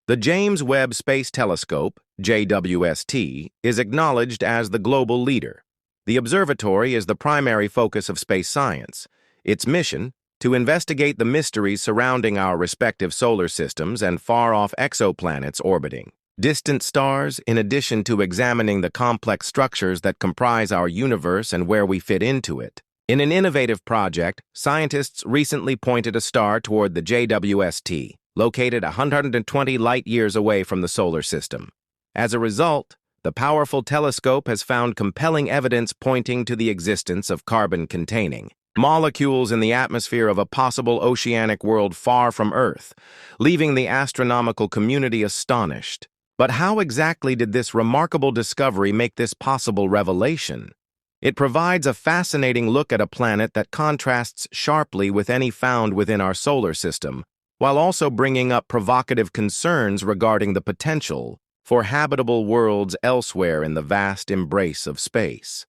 The James Webb Space Telescope, JWST, is acknowledged as the global leader. The observatory is the primary focus of space science. Its mission, to investigate the mysteries surrounding our respective solar systems and far-off exoplanets orbiting distant stars, in addition to examining the complex structures that comprise our universe and where we fit into it. In an innovative project, scientists recently pointed a star toward the JWST, located 120 light-years away from the solar system. As a result, the powerful telescope has found compelling evidence pointing to the existence of carbon-containing molecules in the atmosphere of a possible oceanic world far from Earth, leaving the astronomical community astonished. But how exactly did this remarkable discovery make this possible revelation? It provides a fascinating look at a planet that contrasts sharply with any found within our solar system, while also bringing up provocative concerns regarding the potential for habitable worlds elsewhere in the vast embrace of space.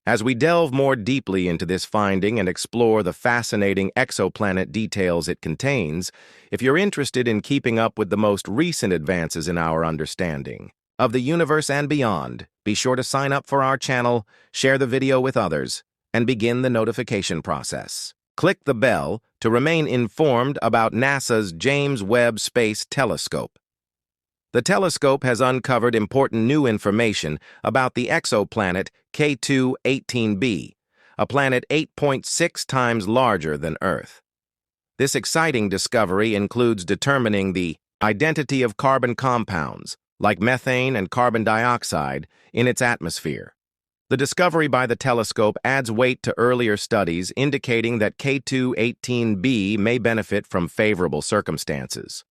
As we delve more deeply into this finding and explore the fascinating exoplanet details it contains, if you're interested in keeping up with the most recent advances in our understanding of the universe and beyond, be sure to sign up for our channel, share the video with others, and begin the notification process. Click the bell to remain informed about NASA's James Webb Space Telescope. The telescope has uncovered important new information about the exoplanet K2-18b, a planet 8.6 times larger than Earth. This exciting discovery includes determining the identity of carbon compounds, like methane and carbon dioxide, in its atmosphere. The discovery by the telescope adds weight to earlier studies indicating that K2-18b may benefit from favorable circumstances.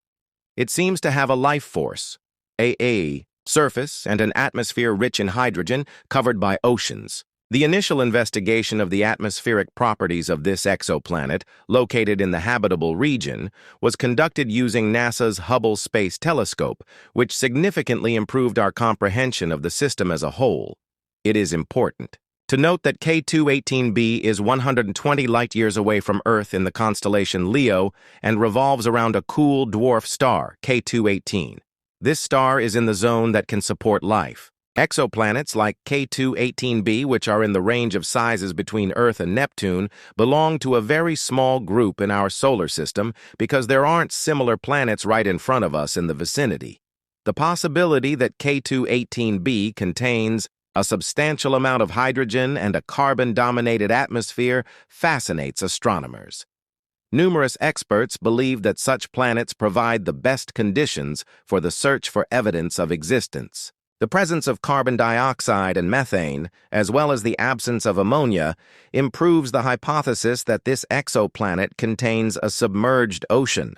It seems to have a life force, a surface, and an atmosphere rich in hydrogen covered by oceans. The initial investigation of the atmospheric properties of this exoplanet, located in the habitable region, was conducted using NASA's Hubble Space Telescope, which significantly improved our comprehension of the system as a whole. It is important to note that K2-18b is 120 light-years away from Earth in the constellation Leo and revolves around a cool dwarf star, K2-18. This star is in the zone that can support life. Exoplanets like K2-18b, which are in the range of sizes between Earth and Neptune, belong to a very small group in our solar system because there aren't similar planets right in front of us in the vicinity. The possibility that K2-18b contains a substantial amount of hydrogen and a carbon-dominated atmosphere fascinates astronomers. Numerous experts believe that such planets provide the best conditions for the search for evidence of existence. The presence of carbon dioxide and methane, as well as the absence of ammonia, improves the hypothesis that this exoplanet contains a submerged ocean.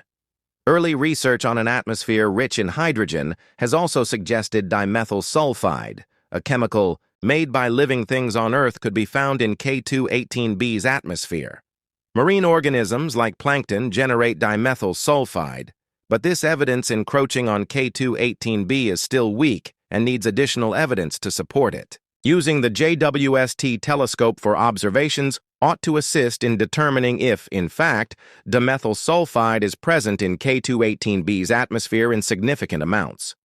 Early research on an atmosphere rich in hydrogen has also suggested dimethyl sulfide, a chemical made by living things on Earth, could be found in K2-18b's atmosphere. Marine organisms like plankton generate dimethyl sulfide, but this evidence encroaching on K2-18b is still weak and needs additional evidence to support it. Using the JWST telescope for observations ought to assist in determining if, in fact, dimethyl sulfide is present in K2-18b's atmosphere in significant amounts.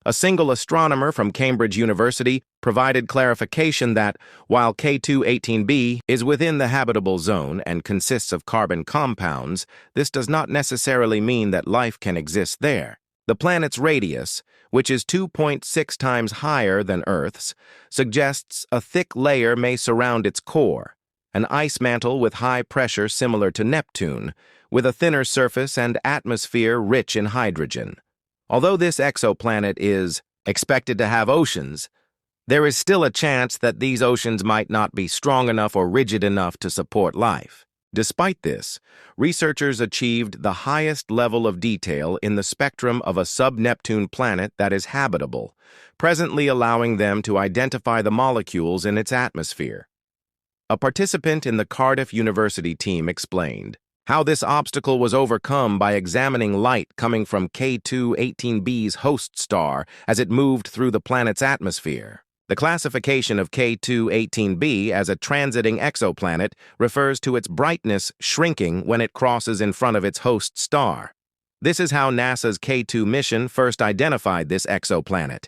A single astronomer from Cambridge University provided clarification that, while K2-18b is within the habitable zone and consists of carbon compounds, this does not necessarily mean that life can exist there. The planet's radius, which is 2.6 times higher than Earth's, suggests a thick layer may surround its core, an ice mantle with high pressure similar to Neptune, with a thinner surface and atmosphere rich in hydrogen. Although this exoplanet is expected to have oceans, there is still a chance that these oceans might not be strong enough or rigid enough to support life. Despite this, researchers achieved the highest level of detail in the spectrum of a sub-Neptune planet that is habitable, presently allowing them to identify the molecules in its atmosphere. A participant in the Cardiff University team explained how this obstacle was overcome by examining light coming from K2-18b's host star as it moved through the planet's atmosphere. The classification of K2-18b as a transiting exoplanet refers to its brightness shrinking when it crosses in front of its host star. This is how NASA's K2 mission first identified this exoplanet.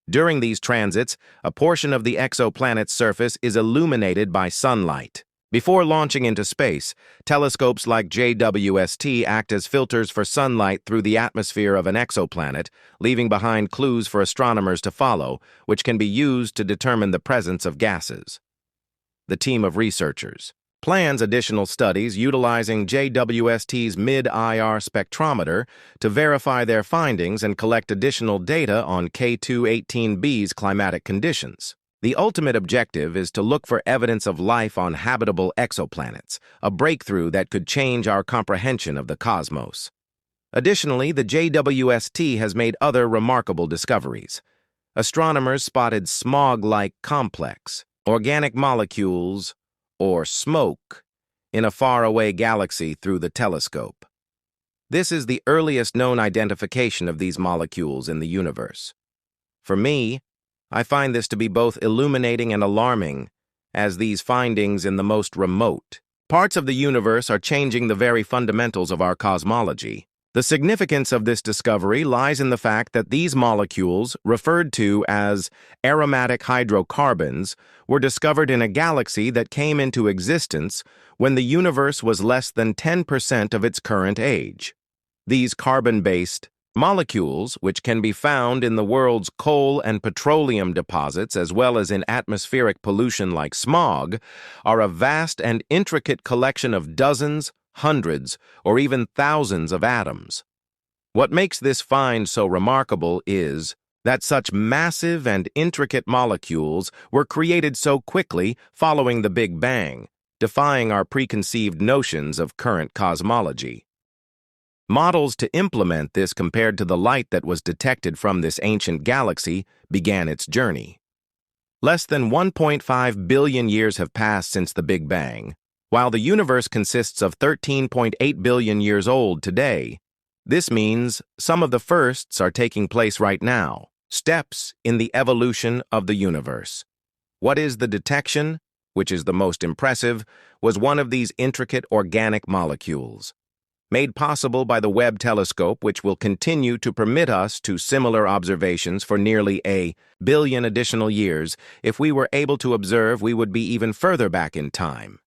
During these transits, a portion of the exoplanet's surface is illuminated by sunlight. Before launching into space, telescopes like JWST act as filters for sunlight through the atmosphere of an exoplanet, leaving behind clues for astronomers to follow, which can be used to determine the presence of gases. The team of researchers plans additional studies utilizing JWST's mid-IR spectrometer to verify their findings and collect additional data on K2-18b's climatic conditions. The ultimate objective is to look for evidence of life on habitable exoplanets, a breakthrough that could change our comprehension of the cosmos. Additionally, the JWST has made other remarkable discoveries. Astronomers spotted smog-like complex, organic molecules, or smoke, in a faraway galaxy through the telescope. This is the earliest known identification of these molecules in the universe. For me, I find this to be both illuminating and alarming, as these findings in the most remote parts of the universe are changing the very fundamentals of our cosmology. The significance of this discovery lies in the fact that these molecules, referred to as aromatic hydrocarbons, were discovered in a galaxy that came into existence when the universe was less than 10% of its current age. These carbon-based molecules, which can be found in the world's coal and petroleum deposits as well as in atmospheric pollution like smog, are a vast and intricate collection of dozens, hundreds, or even thousands of atoms. What makes this find so remarkable is that such massive and intricate molecules were created so quickly following the Big Bang, defying our preconceived notions of current cosmology. Models to implement this compared to the light that was detected from this ancient galaxy began its journey. Less than 1.5 billion years have passed since the Big Bang. While the universe consists of 13.8 billion years old today, this means some of the firsts are taking place right now, steps in the evolution of the universe. What is the detection, which is the most impressive, was one of these intricate organic molecules. Made possible by the Webb telescope, which will continue to permit us to similar observations for nearly a billion additional years. If we were able to observe, we would be even further back in time.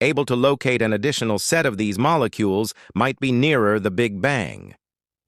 Able to locate an additional set of these molecules might be nearer the Big Bang.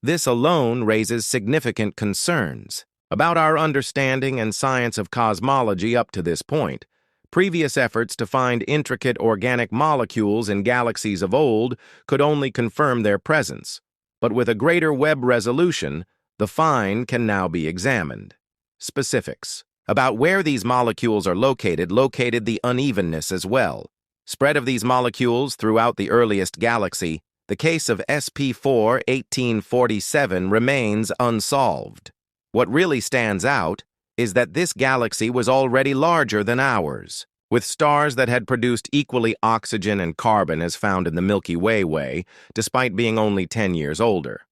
This alone raises significant concerns about our understanding and science of cosmology up to this point. Previous efforts to find intricate organic molecules in galaxies of old could only confirm their presence, but with a greater Webb resolution, the find can now be examined. Specifics about where these molecules are located the unevenness as well. Spread of these molecules throughout the earliest galaxy, the case of SP4 1847 remains unsolved. What really stands out is that this galaxy was already larger than ours, with stars that had produced equally oxygen and carbon as found in the Milky Way, despite being only 10 years older.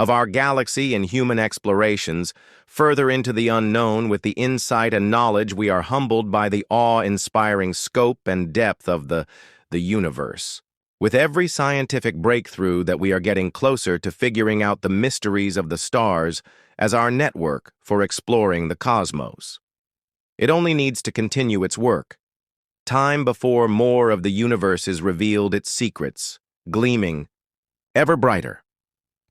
Of our galaxy and human explorations, further into the unknown with the insight and knowledge, we are humbled by the awe-inspiring scope and depth of the universe. With every scientific breakthrough that we are getting closer to figuring out the mysteries of the stars as our network for exploring the cosmos. It only needs to continue its work. Time before more of the universe is revealed its secrets, gleaming ever brighter.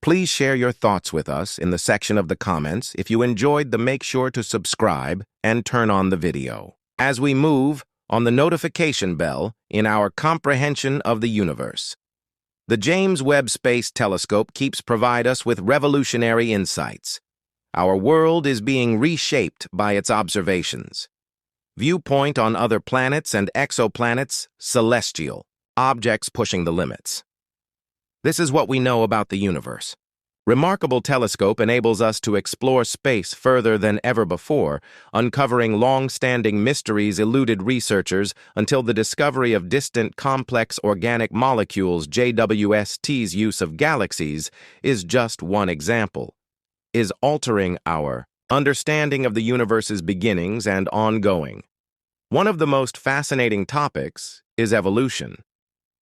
Please share your thoughts with us in the section of the comments. If you enjoyed make sure to subscribe and turn on the video as we move on the notification bell in our comprehension of the universe. The James Webb Space Telescope keeps provide us with revolutionary insights. Our world is being reshaped by its observations. Viewpoint on other planets and exoplanets, celestial objects pushing the limits. This is what we know about the universe. Remarkable telescope enables us to explore space further than ever before, uncovering long-standing mysteries eluded researchers until the discovery of distant complex organic molecules. JWST's use of galaxies is just one example, is altering our understanding of the universe's beginnings and ongoing. One of the most fascinating topics is evolution.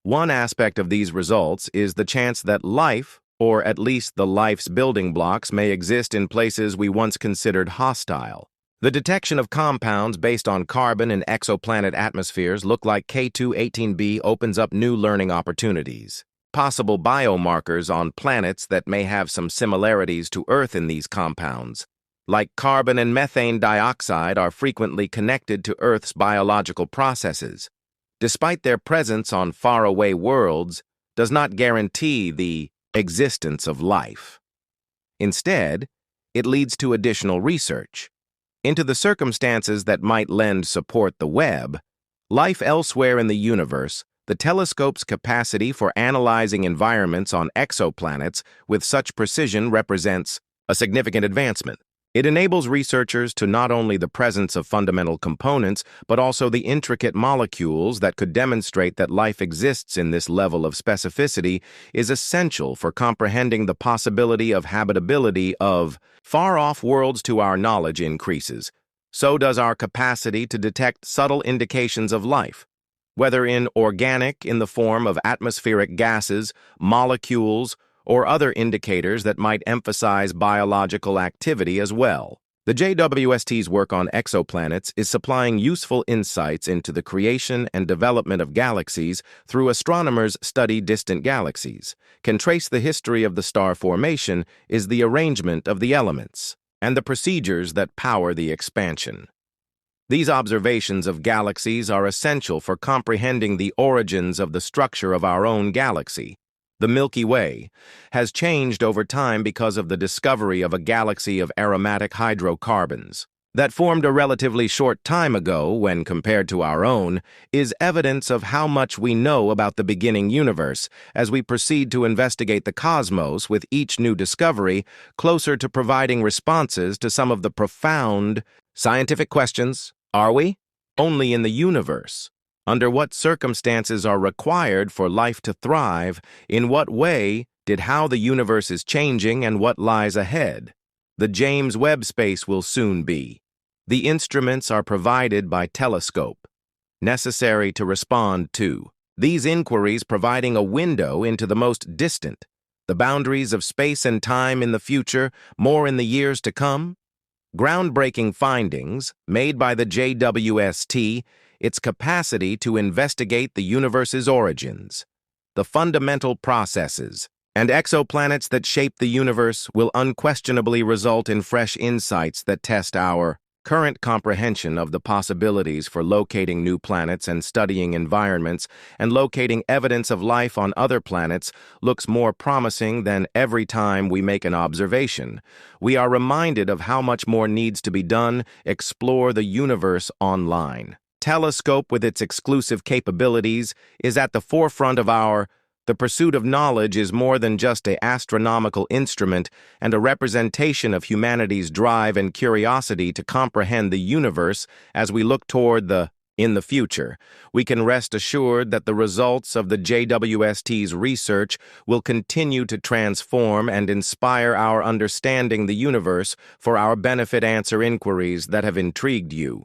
One aspect of these results is the chance that life or at least the life's building blocks may exist in places we once considered hostile. The detection of compounds based on carbon in exoplanet atmospheres look like K2-18b opens up new learning opportunities. Possible biomarkers on planets that may have some similarities to Earth in these compounds, like carbon and methane dioxide, are frequently connected to Earth's biological processes. Despite their presence on faraway worlds, does not guarantee the existence of life. Instead, it leads to additional research into the circumstances that might lend support the Webb, life elsewhere in the universe. The telescope's capacity for analyzing environments on exoplanets with such precision represents a significant advancement. It enables researchers to not only the presence of fundamental components, but also the intricate molecules that could demonstrate that life exists in this level of specificity is essential for comprehending the possibility of habitability of far-off worlds. To our knowledge increases, so does our capacity to detect subtle indications of life, whether organic in the form of atmospheric gases, molecules, or other indicators that might emphasize biological activity as well. The JWST's work on exoplanets is supplying useful insights into the creation and development of galaxies through astronomers study distant galaxies, can trace the history of the star formation, is the arrangement of the elements, and the procedures that power the expansion. These observations of galaxies are essential for comprehending the origins of the structure of our own galaxy. The Milky Way has changed over time because of the discovery of a galaxy of aromatic hydrocarbons that formed a relatively short time ago when compared to our own, is evidence of how much we know about the beginning universe as we proceed to investigate the cosmos with each new discovery, closer to providing responses to some of the profound scientific questions. Are we only in the universe? Under what circumstances are required for life to thrive? In what way did how the universe is changing and what lies ahead? The James Webb Space will soon be. The instruments are provided by telescope, necessary to respond to these inquiries, providing a window into the most distant, the boundaries of space and time in the future, more in the years to come. Groundbreaking findings made by the JWST, its capacity to investigate the universe's origins, the fundamental processes, and exoplanets that shape the universe will unquestionably result in fresh insights that test our current comprehension of the possibilities for locating new planets and studying environments, and locating evidence of life on other planets looks more promising than every time we make an observation. We are reminded of how much more needs to be done. Explore the universe online. Telescope, with its exclusive capabilities, is at the forefront of the pursuit of knowledge is more than just an astronomical instrument and a representation of humanity's drive and curiosity to comprehend the universe as we look toward in the future. We can rest assured that the results of the JWST's research will continue to transform and inspire our understanding the universe for our benefit. Answer inquiries that have intrigued you.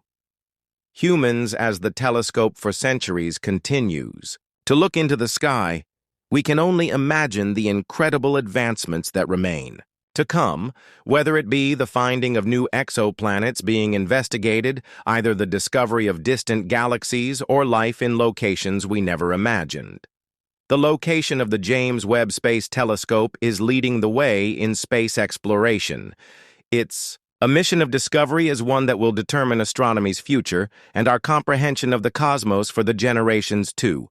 Humans, as the telescope for centuries continues to look into the sky, we can only imagine the incredible advancements that remain to come, whether it be the finding of new exoplanets being investigated, either the discovery of distant galaxies or life in locations we never imagined. The location of the James Webb Space Telescope is leading the way in space exploration. A mission of discovery is one that will determine astronomy's future and our comprehension of the cosmos for the generations to